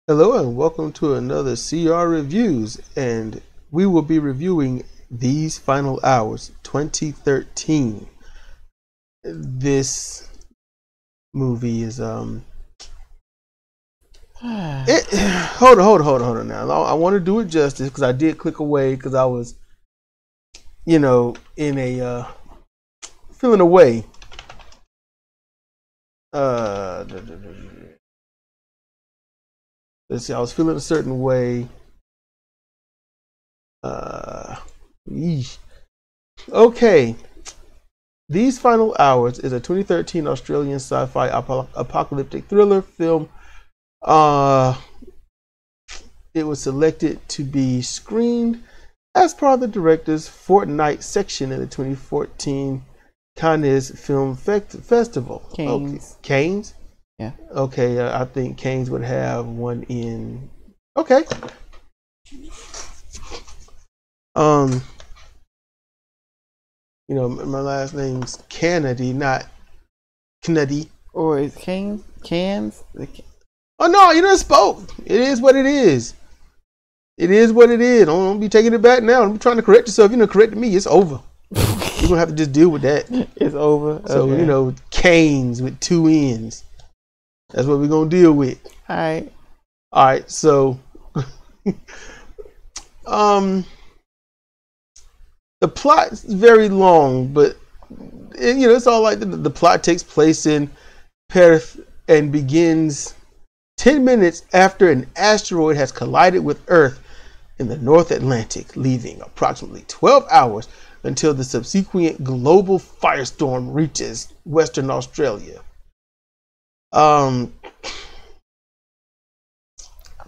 Hello and welcome to another CR Reviews, and we will be reviewing These Final Hours 2013. This movie is hold on now. I want to do it justice because I did click away because I was, in a feeling away. Let's see, I was feeling a certain way. Okay. These Final Hours is a 2013 Australian sci-fi apocalyptic thriller film. It was selected to be screened as part of the director's fortnight section in the 2014 Cannes Film Festival. Cannes. Okay. Cannes? Yeah. Okay, I think Cannes would have one in. Okay. My last name's Kennedy, not Kennedy. Or is Cannes? Oh no, you done spoke. It is what it is. It is what it is. Don't be taking it back now. Don't be trying to correct yourself. You know, correcting me, it's over. You're gonna have to just deal with that. It's over. So, okay. Canes with two N's. That's what we're gonna deal with. Alright. Alright, so the plot is very long, but it's all like the plot takes place in Perth and begins 10 minutes after an asteroid has collided with Earth in the North Atlantic, leaving approximately 12 hours until the subsequent global firestorm reaches Western Australia. I'm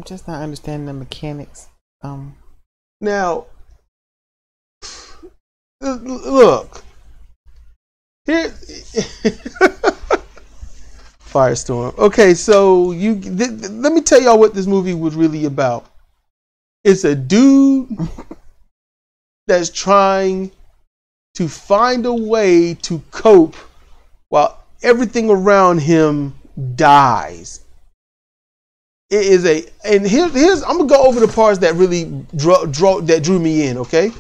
just not understanding the mechanics. Now, look. Here, Firestorm. Okay, so let me tell y'all what this movie was really about. It's a dude that's trying to find a way to cope while everything around him dies. It is and here's I'm gonna go over the parts that really drew me in. Okay.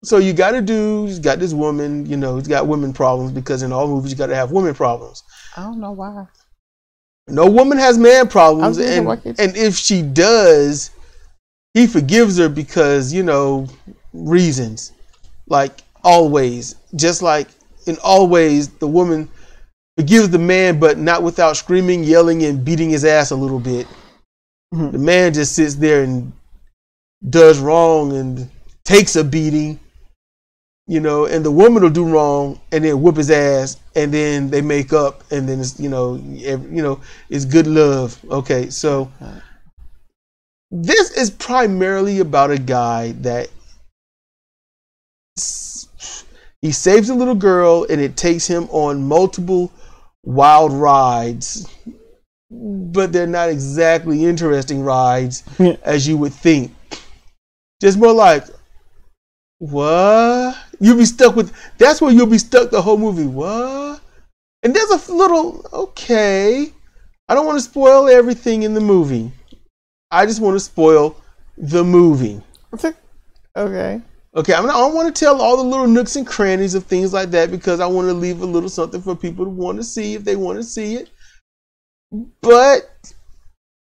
So you got a dude, he's got this woman, he's got women problems because in all movies you got to have women problems. I don't know why. No woman has man problems, and if she does, he forgives her because, reasons. Like always, just like in Always, the woman forgives the man, but not without screaming, yelling, and beating his ass a little bit. Mm-hmm. The man just sits there and does wrong and takes a beating. And the woman will do wrong and then whoop his ass, and then they make up, and then it's it's good love. Okay, so this is primarily about a guy that he saves a little girl, and it takes him on multiple wild rides, but they're not exactly interesting rides as you would think. Just more like, what? You'll be stuck with, that's where you'll be stuck the whole movie. What? And there's a little, okay, I don't want to spoil everything in the movie. I just want to spoil the movie. Okay. Okay, I don't want to tell all the little nooks and crannies of things like that because I want to leave a little something for people to want to see if they want to see it. But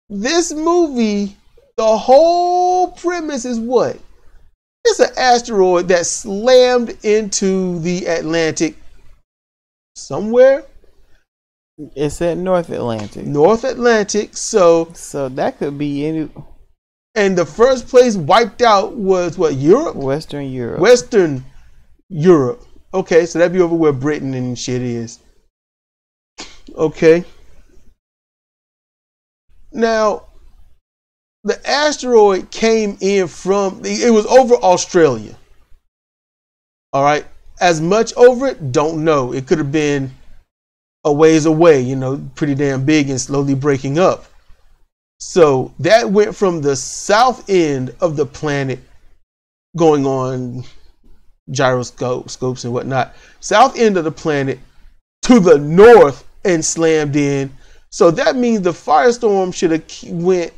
this movie, the whole premise is what? It's an asteroid that slammed into the Atlantic somewhere. It's at North Atlantic. North Atlantic, so that could be any. And the first place wiped out was what, Europe? Western Europe. Western Europe. Okay, so that'd be over where Britain and shit is. Okay. Now, the asteroid came in it was over Australia. All right. As much over it, don't know. It could have been a ways away, pretty damn big and slowly breaking up. So that went from the south end of the planet, going on gyroscopes and whatnot, south end of the planet to the north and slammed in So that means the firestorm should have went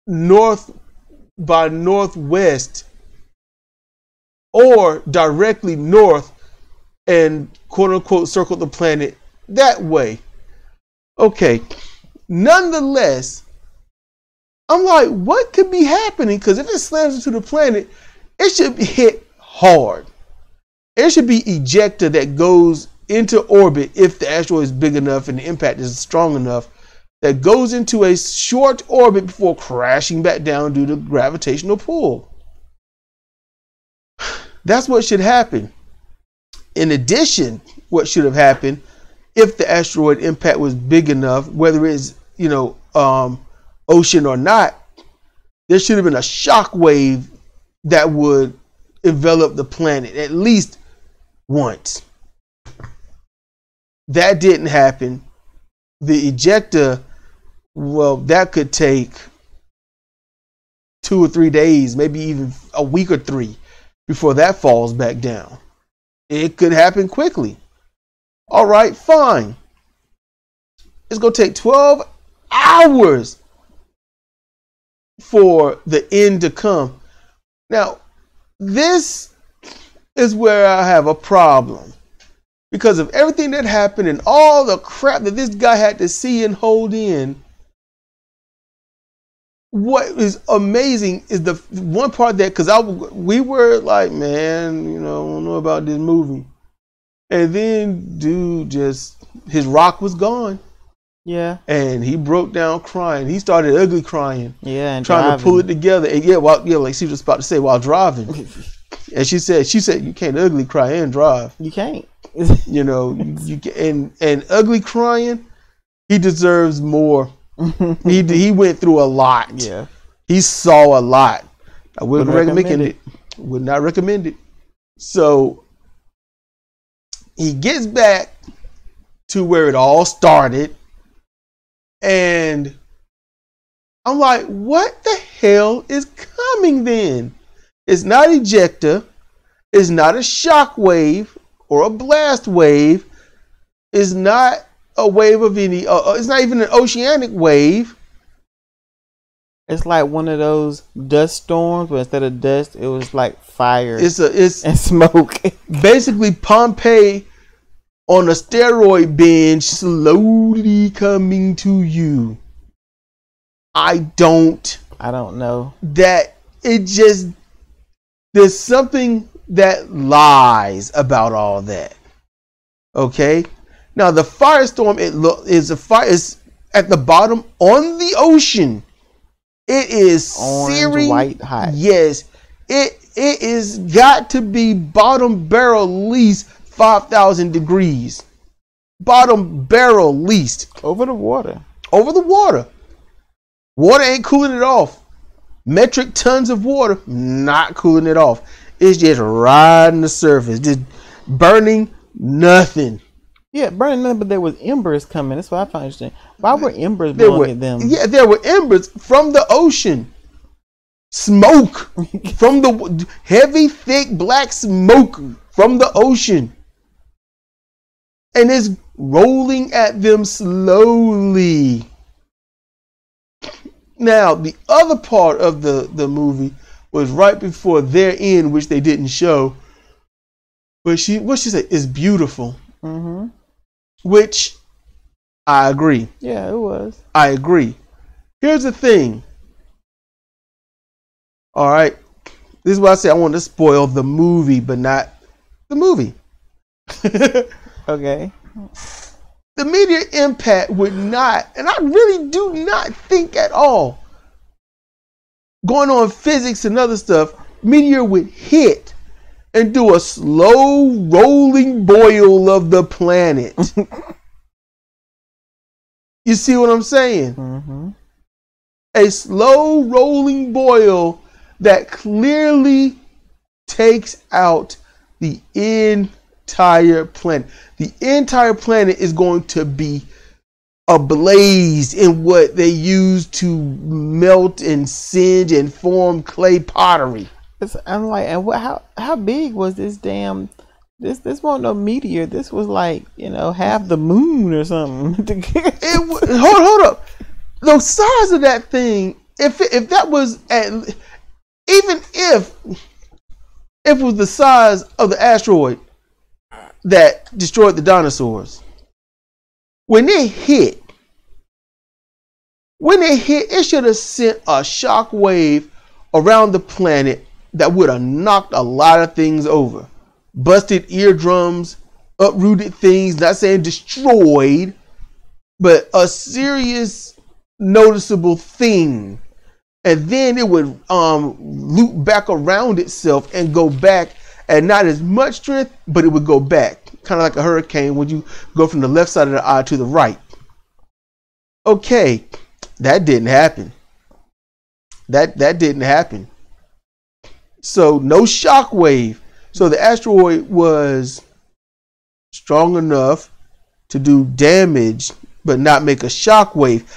north by northwest or directly north and quote unquote circled the planet that way. Okay. Nonetheless, I'm like, what could be happening? Because if it slams into the planet, it should be hit hard. It should be ejector that goes into orbit if the asteroid is big enough and the impact is strong enough, that goes into a short orbit before crashing back down due to gravitational pull. That's what should happen. In addition, what should have happened if the asteroid impact was big enough, whether it's, ocean or not, there should have been a shock wave that would envelop the planet at least once. That didn't happen. The ejector, well, that could take 2 or 3 days, maybe even a week or 3 before that falls back down. It could happen quickly. All right, fine. It's going to take 12 hours for the end to come. Now, this is where I have a problem. Because of everything that happened and all the crap that this guy had to see and hold in, what is amazing is the one part that, because we were like, man, I don't know about this movie. And then dude his rock was gone. Yeah. And he broke down crying. He started ugly crying. Yeah, and trying to pull it together. And like she was about to say, while driving. And she said, you can't ugly cry and drive. You can't. You and ugly crying, he deserves more. He went through a lot. Yeah. He saw a lot. I wouldn't recommend it. Would not recommend it. So he gets back to where it all started. And I'm like, what the hell is coming then? It's not ejector. It's not a shock wave or a blast wave. It's not a wave of any, it's not even an oceanic wave. It's like one of those dust storms, but instead of dust, it was like fire and smoke. Basically Pompeii on a steroid binge, slowly coming to you. I don't know. That it just, there's something that lies about all that. Okay? Now the firestorm, is at the bottom on the ocean. It is orange, searing, white hot. Yes. It is got to be bottom barrel least 5,000 degrees. Bottom barrel least. Over the water. Water ain't cooling it off. Metric tons of water, not cooling it off. It's just riding the surface. Just burning nothing. Yeah, burning nothing, but there was embers coming. That's what I find interesting. Why were embers blowing at them? Yeah, there were embers from the ocean. Smoke from the heavy, thick, black smoke from the ocean. And it's rolling at them slowly. Now, the other part of the movie was right before their end, which they didn't show. But what she said is beautiful. Mm-hmm. Which I agree. Yeah, it was. I agree. Here's the thing. All right. This is why I say I want to spoil the movie, but not the movie. Okay. The meteor impact would not, and I really do not think at all, going on physics and other stuff, meteor would hit and do a slow rolling boil of the planet. You see what I'm saying? Mm-hmm. A slow rolling boil that clearly takes out the entire planet. The entire planet is going to be ablaze in what they use to melt and singe and form clay pottery. I'm like, and how big was this damn This wasn't no meteor. This was like, half the moon or something. Hold up. The size of that thing, if that was even if it was the size of the asteroid that destroyed the dinosaurs, when it hit, it should have sent a shock wave around the planet that would have knocked a lot of things over. Busted eardrums, uprooted things, not saying destroyed, but a serious noticeable thing. And then it would loop back around itself and go back at not as much strength, but it would go back. Kind of like a hurricane when you go from the left side of the eye to the right. Okay, that didn't happen. That didn't happen. So no shock wave. So the asteroid was strong enough to do damage, but not make a shock wave.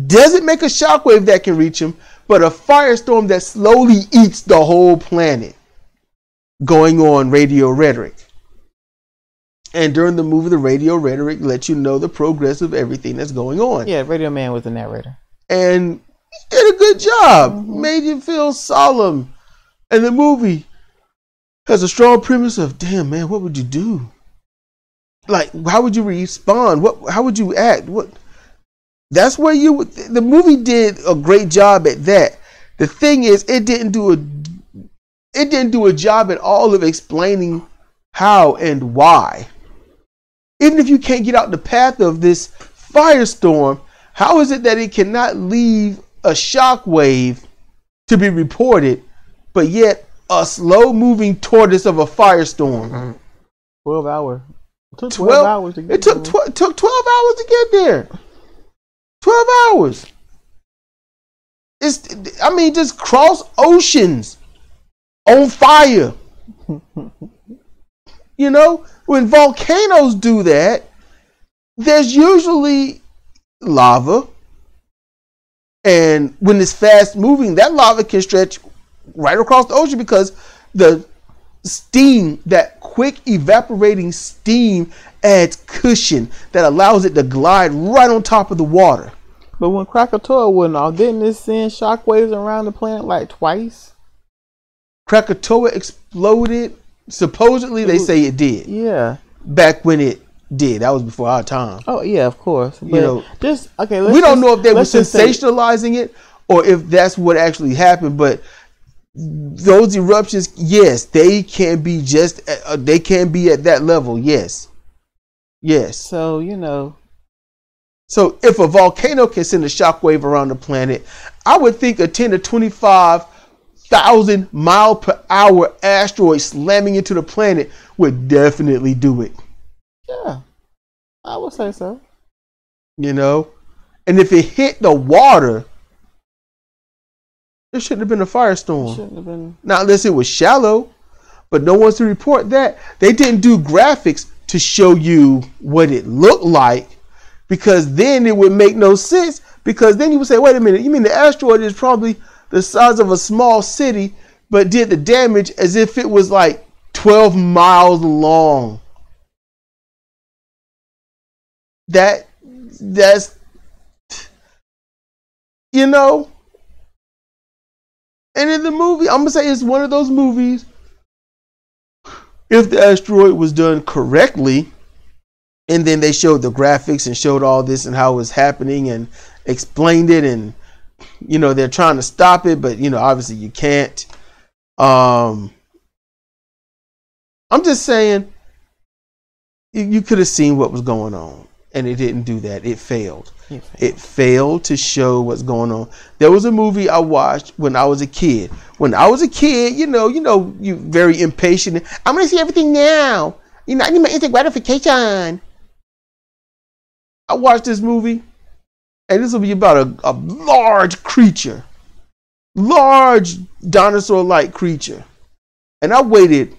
Doesn't make a shock wave that can reach him, but a firestorm that slowly eats the whole planet. Going on radio rhetoric. And during the movie, the radio rhetoric lets you know the progress of everything that's going on. Yeah, Radio Man was the narrator. And he did a good job. Made you feel solemn. And the movie has a strong premise of, damn man, what would you do? Like, how would you respond? How would you act? That's where the movie did a great job at that. The thing is, it didn't do a job at all of explaining how and why. Even if you can't get out the path of this firestorm, how is it that it cannot leave a shock wave to be reported, but yet a slow moving tortoise of a firestorm? 12 hours. It took 12 hours to get there. It took 12 hours to get there. 12 hours. Just cross oceans on fire. When volcanoes do that, there's usually lava. And when it's fast moving, that lava can stretch right across the ocean because the steam, that quick evaporating steam, adds cushion that allows it to glide right on top of the water. But when Krakatoa went off, didn't it send shockwaves around the planet like twice? Krakatoa exploded. Supposedly, they say it did. Yeah. Back when it did. That was before our time. Oh, yeah, of course. But we don't know if they were sensationalizing it or if that's what actually happened. But those eruptions, yes, they can be they can be at that level. Yes. Yes. So, So if a volcano can send a shockwave around the planet, I would think a 10 to 25,000 mile per hour asteroid slamming into the planet would definitely do it. Yeah, I would say so. And if it hit the water, it shouldn't have been a firestorm. Shouldn't have been. Now, unless it was shallow, but no one's to report that. They didn't do graphics to show you what it looked like, because then it would make no sense. Because then you would say, wait a minute, you mean the asteroid is probably the size of a small city, but did the damage as if it was like 12 miles long. That's, and in the movie, I'm going to say it's one of those movies, if the asteroid was done correctly, and then they showed the graphics and showed all this and how it was happening and explained it, and they're trying to stop it, but obviously you can't. I'm just saying you could have seen what was going on, and it didn't do that. It failed. It failed to show what's going on. There was a movie I watched when I was a kid. When I was a kid, you very impatient. I'm going to see everything now. I need my instant gratification. I watched this movie, and this will be about a large creature. Large dinosaur-like creature. And I waited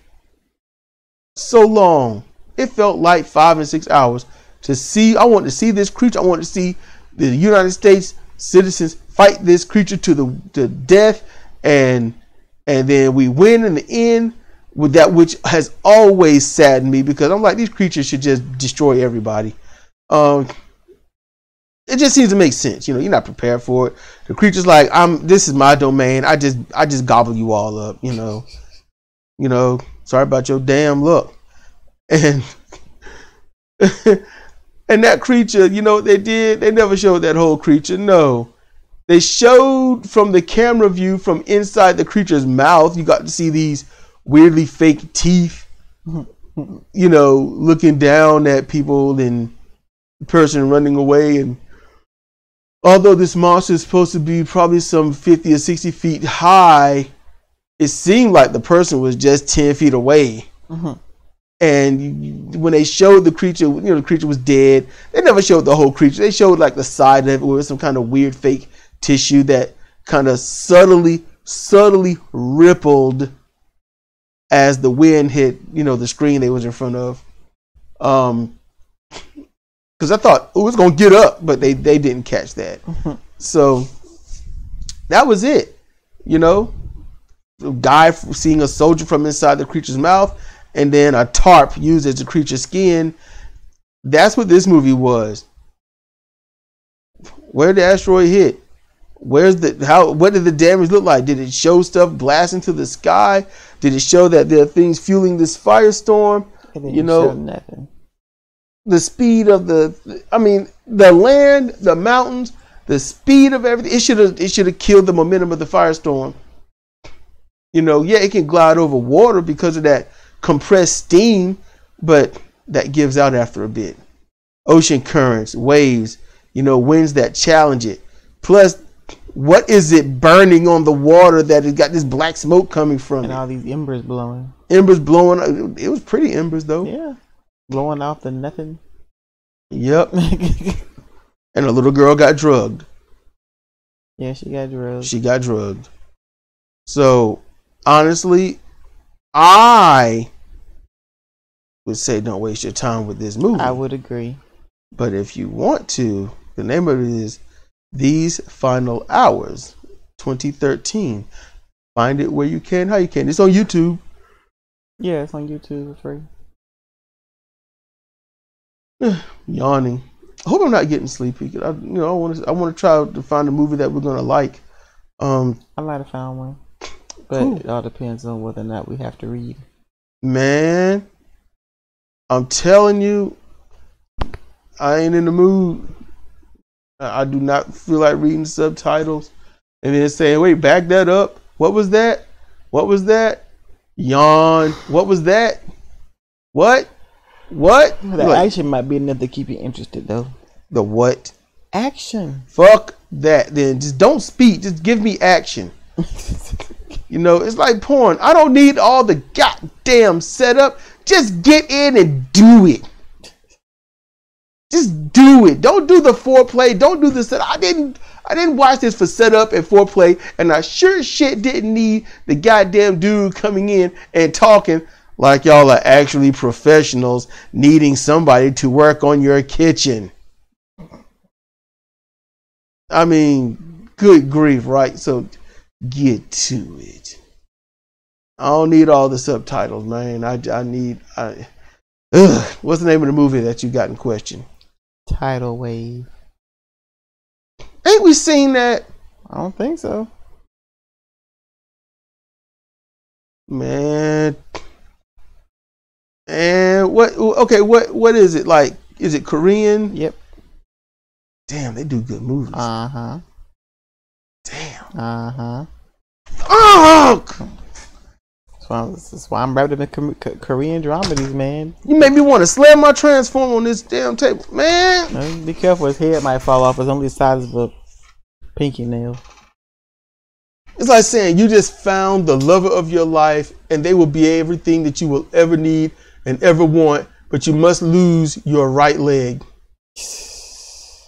so long. It felt like 5 and 6 hours to see. I wanted to see this creature. I wanted to see the United States citizens fight this creature to death. And then we win in the end. with that which has always saddened me, because I'm like, these creatures should just destroy everybody. It just seems to make sense. You know, you're not prepared for it. The creature's like, this is my domain. I just gobble you all up, you know. Sorry about your damn luck. And and that creature, you know what they did? They never showed that whole creature. No. They showed from the camera view from inside the creature's mouth. You got to see these weirdly fake teeth, you know, looking down at people, and the person running away. And although this monster is supposed to be probably some 50 or 60 feet high, it seemed like the person was just 10 feet away. And when they showed the creature, you know, the creature was dead. They never showed the whole creature. They showed like the side of it with some kind of weird fake tissue that kind of subtly rippled as the wind hit, you know, the screen they was in front of. Because I thought, oh, it's gonna get up, but they didn't catch that. So that was it. You know, a guy seeing a soldier from inside the creature's mouth, and then a tarp used as the creature's skin. That's what this movie was. Where did the asteroid hit? What did the damage look like? Did it show stuff blast into the sky? Did it show that there are things fueling this firestorm? You know, nothing. The speed of the land, the mountains, the speed of everything. It should have killed the momentum of the firestorm. You know, yeah, it can glide over water because of that compressed steam, but that gives out after a bit. Ocean currents, waves, you know, winds that challenge it. Plus, what is it burning on the water that it got this black smoke coming from? And all these embers blowing. Embers blowing. It was pretty embers though. Yeah. Blowing off the nothing. Yep. And a little girl got drugged. Yeah, she got drugged. She got drugged. So, honestly, I would say don't waste your time with this movie. I would agree. But if you want to, the name of it is These Final Hours, 2013. Find it where you can, how you can. It's on YouTube. Yeah, it's on YouTube for free. Yawning. I hope I'm not getting sleepy. I want to try to find a movie that we're gonna like. I might have found one, but cool. It all depends on whether or not we have to read. Man, I'm telling you, I ain't in the mood. I do not feel like reading subtitles and then saying, "Wait, back that up. What was that? What was that?" Yawn. What was that? What? What? The action might be enough to keep you interested, though. The what? Action. Fuck that. Then just don't speak. Just give me action. You know, it's like porn. I don't need all the goddamn setup. Just get in and do it. Just do it. Don't do the foreplay. Don't do the setup. I didn't watch this for setup and foreplay, and I sure shit didn't need the goddamn dude coming in and talking like y'all are actually professionals needing somebody to work on your kitchen. I mean, good grief, right? So get to it. I don't need all the subtitles, man. What's the name of the movie that you got in question? Tidal Wave. Ain't we seen that? I don't think so. Man. And what is it like? Is it Korean? Yep. Damn, they do good movies. Uh-huh. Damn. Uh-huh. Oh! That's why I'm wrapped up in Korean dramedies, man. You made me want to slam my transformer on this damn table, man. Be careful, his head might fall off. It's only the size of a pinky nail. It's like saying you just found the lover of your life and they will be everything that you will ever need and ever want, but you must lose your right leg.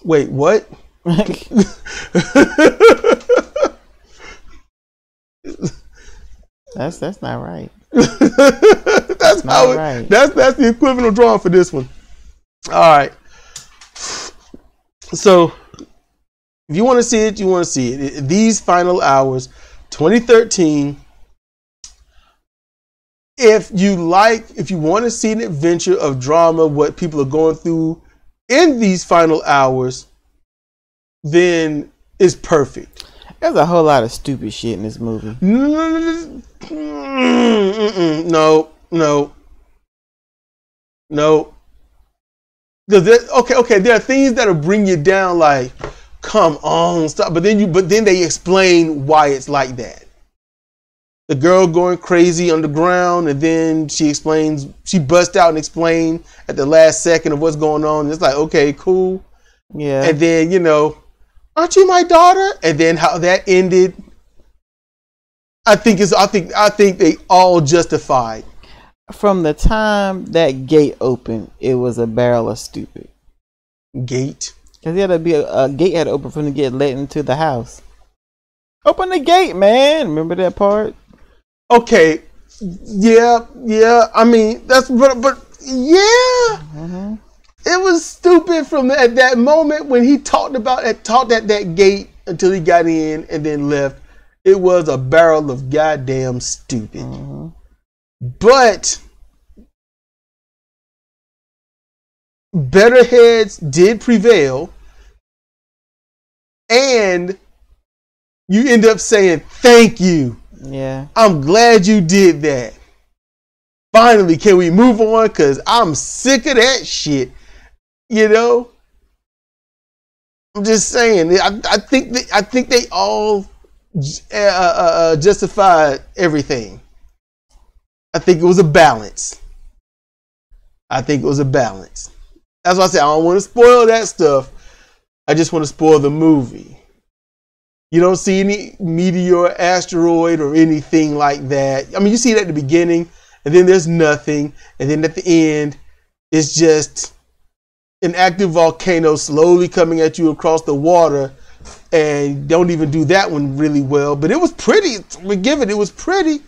Wait, what? That's not right. That's not right. That's the equivalent of drawing for this one. All right. So if you want to see it, you want to see it. These Final Hours, 2013. if you want to see an adventure of drama, what people are going through in these final hours, then it's perfect. There's a whole lot of stupid shit in this movie. No. Okay. There are things that'll bring you down, like, come on, stop. But then they explain why it's like that. The girl going crazy underground, and then she busts out and explains at the last second of what's going on. And it's like, okay, cool. Yeah. And then, aren't you my daughter? And then how that ended, I think they all justified. From the time that gate opened, it was a barrel of stupid. Gate? Because there had to be a gate had to open for them to get let into the house. Open the gate, man. Remember that part? Okay. Yeah. I mean, but yeah. Mm-hmm. It was stupid from at that moment when he talked at that gate until he got in and then left. It was a barrel of goddamn stupid. Mm-hmm. But better heads did prevail, and you end up saying thank you. Yeah. I'm glad you did that. Finally, can we move on? Because I'm sick of that shit. I'm just saying. I think they all justified everything. I think it was a balance. That's why I said I don't want to spoil that stuff. I just want to spoil the movie. You don't see any meteor, asteroid, or anything like that. I mean, you see it at the beginning, and then there's nothing, and then at the end, it's just an active volcano slowly coming at you across the water, and don't even do that one really well. But it was pretty. It was pretty.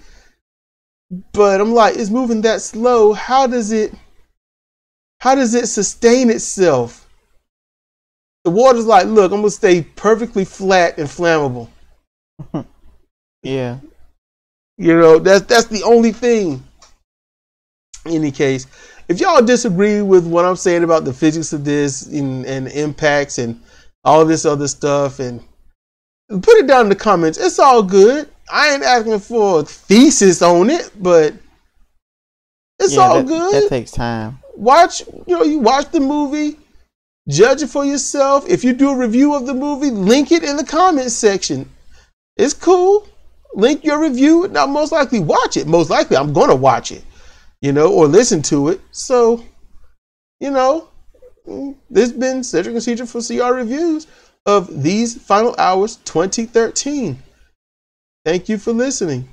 But I'm like, it's moving that slow. How does it sustain itself? The water's like, look, I'm going to stay perfectly flat and flammable. Yeah. That's the only thing. In any case, if y'all disagree with what I'm saying about the physics of this and impacts and all this other stuff, and put it down in the comments. It's all good. I ain't asking for a thesis on it, but it's all good. That takes time. You watch the movie. Judge it for yourself. If you do a review of the movie, link it in the comments section. It's cool. Link your review. Now, most likely watch it. Most likely I'm going to watch it, or listen to it. So, this has been Cedric and Sidra for CR Reviews of These Final Hours 2013. Thank you for listening.